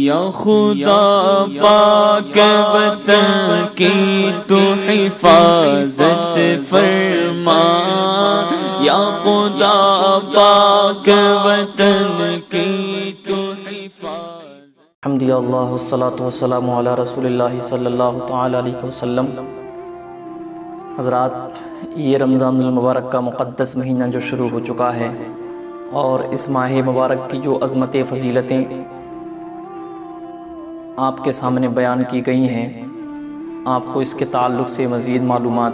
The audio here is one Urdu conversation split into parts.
یا خدا پاک وطن کی تو حفاظت فرما، یا خدا پاک وطن کی تو حفاظت۔ حمدی اللہ والصلاة والسلام علی رسول اللہ صلی اللہ تعالی علیہ وسلم۔ حضرات، یہ رمضان المبارک کا مقدس مہینہ جو شروع ہو چکا ہے، اور اس ماہ مبارک کی جو عظمت فضیلتیں آپ کے سامنے بیان کی گئی ہیں، آپ کو اس کے تعلق سے مزید معلومات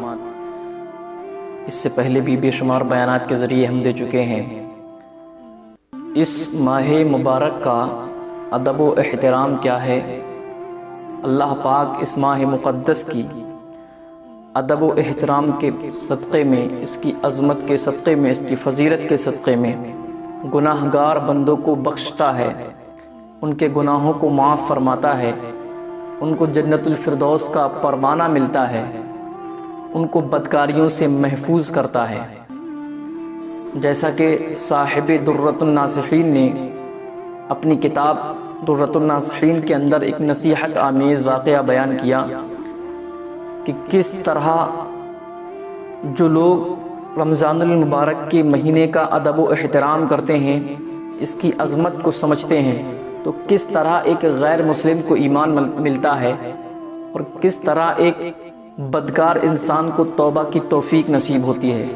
اس سے پہلے بھی بے شمار بیانات کے ذریعے ہم دے چکے ہیں۔ اس ماہ مبارک کا ادب و احترام کیا ہے؟ اللہ پاک اس ماہ مقدس کی ادب و احترام کے صدقے میں، اس کی عظمت کے صدقے میں، اس کی فضیلت کے صدقے میں گناہ گار بندوں کو بخشتا ہے، ان کے گناہوں کو معاف فرماتا ہے، ان کو جنت الفردوس کا پروانہ ملتا ہے، ان کو بدکاریوں سے محفوظ کرتا ہے۔ جیسا کہ صاحب درۃ الناصحین نے اپنی کتاب درۃ الناصحین کے اندر ایک نصیحت آمیز واقعہ بیان کیا کہ کس طرح جو لوگ رمضان المبارک کے مہینے کا ادب و احترام کرتے ہیں، اس کی عظمت کو سمجھتے ہیں، تو کس طرح ایک غیر مسلم کو ایمان ملتا ہے، اور کس طرح ایک بدکار انسان کو توبہ کی توفیق نصیب ہوتی ہے۔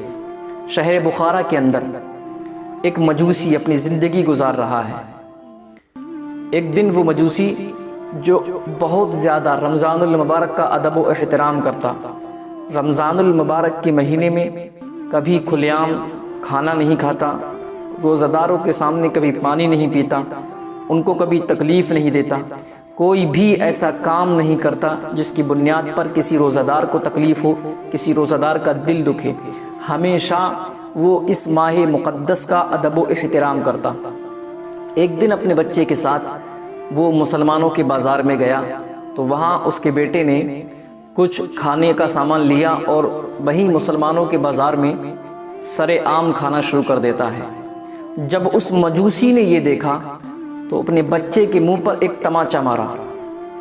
شہر بخارا کے اندر ایک مجوسی اپنی زندگی گزار رہا ہے۔ ایک دن وہ مجوسی جو بہت زیادہ رمضان المبارک کا ادب و احترام کرتا، رمضان المبارک کے مہینے میں کبھی کھلے عام کھانا نہیں کھاتا، روزہ داروں کے سامنے کبھی پانی نہیں پیتا، ان کو کبھی تکلیف نہیں دیتا، کوئی بھی ایسا کام نہیں کرتا جس کی بنیاد پر کسی روزہ دار کو تکلیف ہو، کسی روزہ دار کا دل دکھے۔ ہمیشہ وہ اس ماہ مقدس کا ادب و احترام کرتا۔ ایک دن اپنے بچے کے ساتھ وہ مسلمانوں کے بازار میں گیا، تو وہاں اس کے بیٹے نے کچھ کھانے کا سامان لیا اور وہیں مسلمانوں کے بازار میں سرے عام کھانا شروع کر دیتا ہے۔ جب اس مجوسی نے یہ دیکھا تو اپنے بچے کے منہ پر ایک تماچا مارا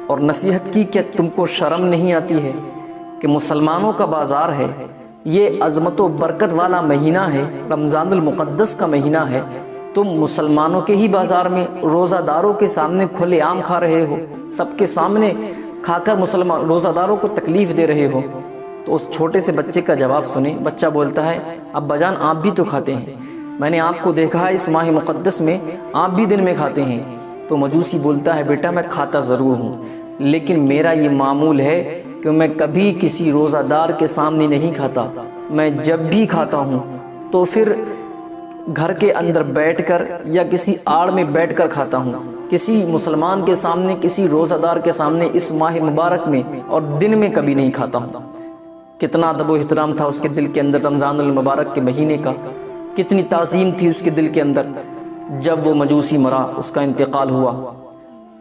اور نصیحت کی کہ تم کو شرم نہیں آتی ہے کہ مسلمانوں کا بازار ہے، یہ عظمت و برکت والا مہینہ ہے، رمضان المقدس کا مہینہ ہے، تم مسلمانوں کے ہی بازار میں روزہ داروں کے سامنے کھلے عام کھا رہے ہو، سب کے سامنے کھا کر مسلمان روزہ داروں کو تکلیف دے رہے ہو۔ تو اس چھوٹے سے بچے کا جواب سنیں، بچہ بولتا ہے، ابا جان آپ بھی تو کھاتے ہیں، میں نے آپ کو دیکھا ہے اس ماہ مقدس میں آپ بھی دن میں کھاتے ہیں۔ تو مجوسی بولتا ہے، بیٹا میں کھاتا ضرور ہوں، لیکن میرا یہ معمول ہے کہ میں کبھی کسی روزہ دار کے سامنے نہیں کھاتا، میں جب بھی کھاتا ہوں تو پھر گھر کے اندر بیٹھ کر یا کسی آڑ میں بیٹھ کر کھاتا ہوں، کسی مسلمان کے سامنے، کسی روزہ دار کے سامنے اس ماہ مبارک میں اور دن میں کبھی نہیں کھاتا ہوں۔ کتنا ادب و احترام تھا اس کے دل کے اندر رمضان المبارک کے مہینے کا، کتنی تعظیم تھی اس کے دل کے اندر۔ جب وہ مجوسی مرا، اس کا انتقال ہوا،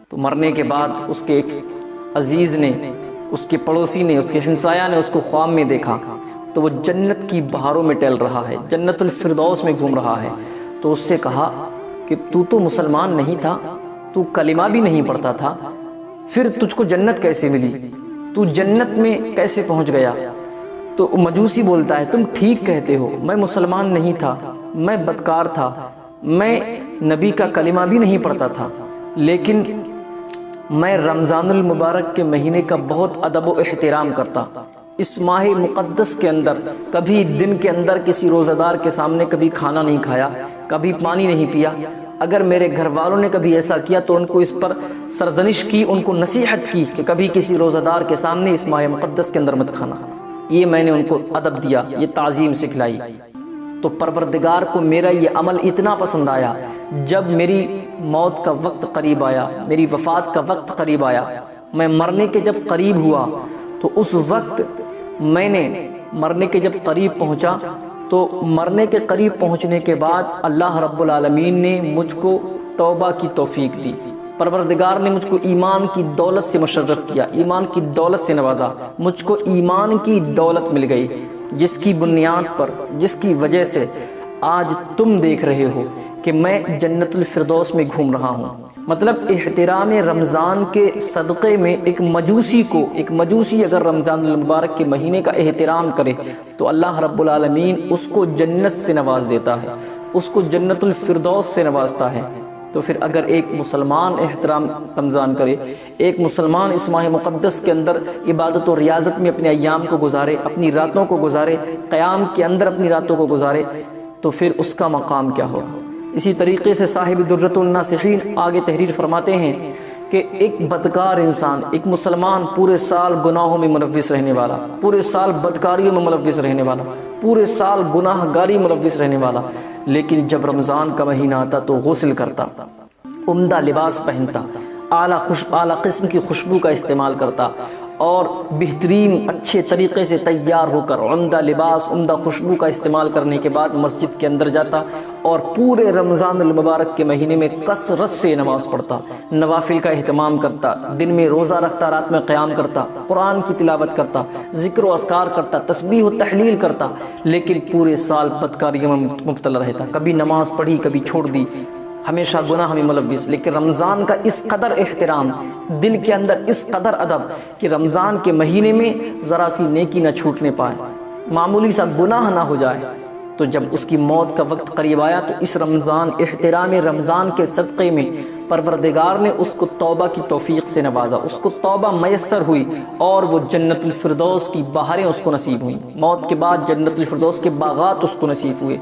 تو مرنے کے بعد اس کے ایک عزیز نے، اس کے پڑوسی نے، اس کے ہمسایہ نے اس کو خواب میں دیکھا، تو وہ جنت کی بہاروں میں ٹہل رہا ہے، جنت الفردوس میں گھوم رہا ہے۔ تو اس سے کہا کہ تو مسلمان نہیں تھا، تو کلمہ بھی نہیں پڑھتا تھا، پھر تجھ کو جنت کیسے ملی؟ تو جنت میں کیسے پہنچ گیا؟ تو مجوسی بولتا ہے، تم ٹھیک کہتے ہو، میں مسلمان نہیں تھا، میں بدکار تھا، میں نبی کا کلمہ بھی نہیں پڑھتا تھا، لیکن میں رمضان المبارک کے مہینے کا بہت ادب و احترام کرتا۔ اس ماہ مقدس کے اندر کبھی دن کے اندر کسی روزہ دار کے سامنے کبھی کھانا نہیں کھایا، کبھی پانی نہیں پیا۔ اگر میرے گھر والوں نے کبھی ایسا کیا تو ان کو اس پر سرزنش کی، ان کو نصیحت کی کہ کبھی کسی روزہ دار کے سامنے اس ماہ مقدس کے اندر مت کھانا۔ یہ میں نے ان کو ادب دیا، یہ تعظیم سکھلائی۔ تو پروردگار کو میرا یہ عمل اتنا پسند آیا، جب میری موت کا وقت قریب آیا، میری وفات کا وقت قریب آیا، میں مرنے کے جب قریب ہوا، تو اس وقت میں نے مرنے کے جب قریب پہنچا، تو مرنے کے قریب پہنچنے کے بعد اللہ رب العالمین نے مجھ کو توبہ کی توفیق دی، پروردگار نے مجھ کو ایمان کی دولت سے مشرف کیا، ایمان کی دولت سے نوازا، مجھ کو ایمان کی دولت مل گئی، جس کی بنیاد پر، جس کی وجہ سے آج تم دیکھ رہے ہو کہ میں جنت الفردوس میں گھوم رہا ہوں۔ مطلب احترام رمضان کے صدقے میں ایک مجوسی اگر رمضان المبارک کے مہینے کا احترام کرے تو اللہ رب العالمین اس کو جنت سے نواز دیتا ہے، اس کو جنت الفردوس سے نوازتا ہے۔ تو پھر اگر ایک مسلمان احترام رمضان کرے، ایک مسلمان اس ماہ مقدس کے اندر عبادت و ریاضت میں اپنے ایام کو گزارے، اپنی راتوں کو گزارے، قیام کے اندر اپنی راتوں کو گزارے، تو پھر اس کا مقام کیا ہوگا۔ اسی طریقے سے صاحب درۃ الناصحین آگے تحریر فرماتے ہیں کہ ایک بدکار انسان، ایک مسلمان پورے سال گناہوں میں ملوث رہنے والا، پورے سال بدکاریوں میں ملوث رہنے والا، پورے سال گناہ گاری ملوث رہنے والا، لیکن جب رمضان کا مہینہ آتا تو غسل کرتا، عمدہ لباس پہنتا، اعلیٰ قسم کی خوشبو کا استعمال کرتا، اور بہترین اچھے طریقے سے تیار ہو کر عمدہ لباس، عمدہ خوشبو کا استعمال کرنے کے بعد مسجد کے اندر جاتا اور پورے رمضان المبارک کے مہینے میں کثرت سے نماز پڑھتا، نوافل کا اہتمام کرتا، دن میں روزہ رکھتا، رات میں قیام کرتا، قرآن کی تلاوت کرتا، ذکر و اذکار کرتا، تسبیح و تحلیل کرتا، لیکن پورے سال بدکاریوں میں مبتلا رہتا، کبھی نماز پڑھی کبھی چھوڑ دی، ہمیشہ گناہ میں ملوث۔ لیکن رمضان کا اس قدر احترام، دل کے اندر اس قدر ادب کہ رمضان کے مہینے میں ذرا سی نیکی نہ چھوٹنے پائے، معمولی سا گناہ نہ ہو جائے۔ تو جب اس کی موت کا وقت قریب آیا تو اس احترام رمضان کے صدقے میں پروردگار نے اس کو توبہ کی توفیق سے نوازا، اس کو توبہ میسر ہوئی اور وہ جنت الفردوس کی بہاریں اس کو نصیب ہوئیں، موت کے بعد جنت الفردوس کے باغات اس کو نصیب ہوئے۔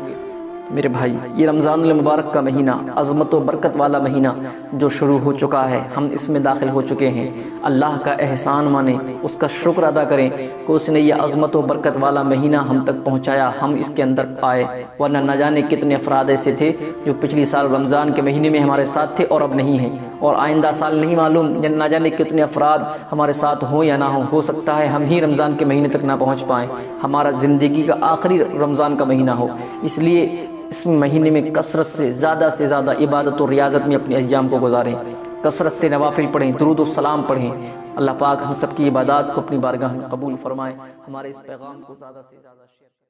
میرے بھائی، یہ رمضان المبارک کا مہینہ، عظمت و برکت والا مہینہ جو شروع ہو چکا ہے، ہم اس میں داخل ہو چکے ہیں، اللہ کا احسان مانیں، اس کا شکر ادا کریں کہ اس نے یہ عظمت و برکت والا مہینہ ہم تک پہنچایا، ہم اس کے اندر آئے، ورنہ نہ جانے کتنے افراد ایسے تھے جو پچھلی سال رمضان کے مہینے میں ہمارے ساتھ تھے اور اب نہیں ہیں، اور آئندہ سال نہیں معلوم نہ جانے کتنے افراد ہمارے ساتھ ہوں یا نہ ہوں، ہو سکتا ہے ہم ہی رمضان کے مہینے تک نہ پہنچ پائیں، ہمارا زندگی کا آخری رمضان کا مہینہ ہو۔ اس لیے اس مہینے میں کثرت سے زیادہ عبادت و ریاضت میں اپنے ایام کو گزاریں، کثرت سے نوافل پڑھیں، درود و سلام پڑھیں۔ اللہ پاک ہم سب کی عبادات کو اپنی بارگاہ میں قبول فرمائے، ہمارے اس پیغام کو زیادہ سے زیادہ شیئر